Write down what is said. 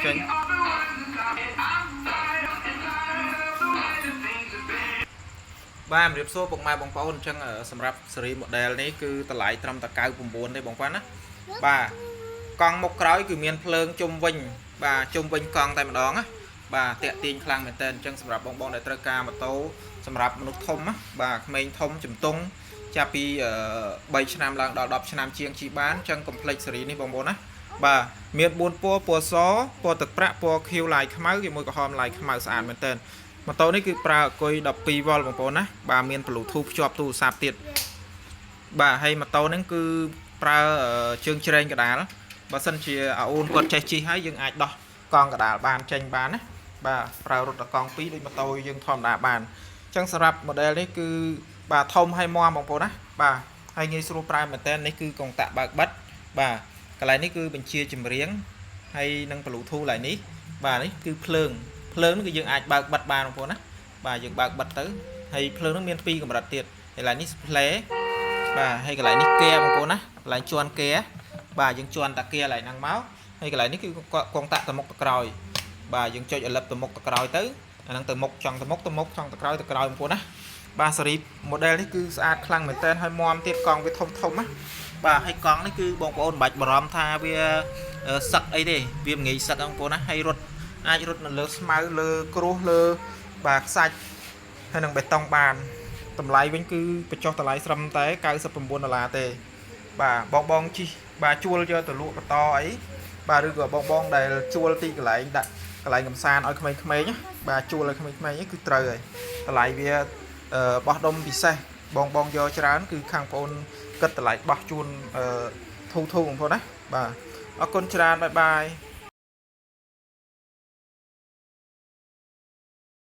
ចេញបាទរៀបសួរពុកម៉ែបងប្អូនអញ្ចឹងសម្រាប់ស៊េរី model នេះគឺតម្លៃត្រឹមតែ99ទេបងប្អូនណាបាទកង់មុខក្រោយគឺមានភ្លើងជុំវិញបាទជុំវិញកង់តែម្ដងណាបាទតាក់ទាញខ្លាំងមែនតើអញ្ចឹងសម្រាប់បងដែលត្រូវការម៉ូតូសម្រាប់មនុស្សធំណាបាទក្មេងធំជំទង់ចាប់ពី3ឆ្នាំឡើងដល់10ឆ្នាំជាងជិះបានអញ្ចឹងកុំភ្លេចស៊េរីនេះបងប្អូនណាបាទមាន4ពណ៌ពណ៌សពណ៌ទឹកប្រាក់ពណ៌ខៀវឡាយខ្មៅជាមួយក្រហមឡាយខ្មៅស្អាតមែនតើម៉ូតូនេះគឺប្រើអគុយ12វ៉ុលបងប្អូនណាបាទមាន Bluetooth ភ្ជាប់ទូរស័ព្ទទៀតបាទហើយម៉ូតូហ្នឹងគឺប្រើជើងជ្រែងកដាលបើសិនជាអូនគាត់ចេះជិះហើយយើងអាចដោះកង់កដាលបានចេញបានណាបាទប្រើរថកង់2ដូចម៉ូតូយើងធម្មតាបានអញ្ចឹងសម្រាប់ model នេះគឺបាទធំហើយមាំបងប្អូនណាបាទហើយងាយស្រួលប្រើមែនតើនេះគឺកុងតាក់បើកបិទបាទកន្លែងនេះគឺបញ្ជាចម្រៀងហើយនឹង Bluetooth ឡើយនេះបាទនេះគឺភ្លើងនេះគឺយើងអាចបើកបិទបានបងប្អូនណាបាទយើងបើកបិទទៅហើយភ្លើងនោះមាន2កម្រិតទៀតកន្លែងនេះ display បាទហើយកន្លែងនេះគេបងប្អូនណាកន្លែងជាន់គេបាទយើងជាន់តាគេកន្លែងហ្នឹងមកហើយកន្លែងនេះគឺកងតាក់ទៅមុខទៅក្រោយបាទយើងចុចឲ្យលឹបទៅមុខទៅក្រោយទៅអាហ្នឹងទៅមុខចង់ទៅមុខចង់ទៅក្រោយបងប្អូនណាបាទស៊េរី model នេះគឺស្អាតខ្លាំងមែនតើហើយមាំទៀតកង់វាធំណាបាទហើយកង់នេះគឺបងប្អូនមិនបាច់បារម្ភថាវាសឹកអីទេវាមិនងាយសឹកបងប្អូនណាហើយរត់អាចរត់នៅលើស្មៅលើគ្រួសលើបាទខ្សាច់ហើយនឹងបេតុងបានតម្លៃវិញគឺបញ្ចុះតម្លៃស្រឹមតែ$99ទេបាទបងជិះបាទជួលយកទៅលក់បន្តអីបាទឬក៏បងដែលជួលទីកន្លែងដាក់កន្លែងកំសាន្តឲ្យក្មេងៗបាទជួលឲ្យក្មេងៗគឺត្រូវហើយតម្លៃវាបោះដុំពិសេសបងយកច្រើនគឺខាងបងអូនគិតតម្លៃបោះជូនធូបងប្អូនណាបាទអរគុណច្រើនបាយ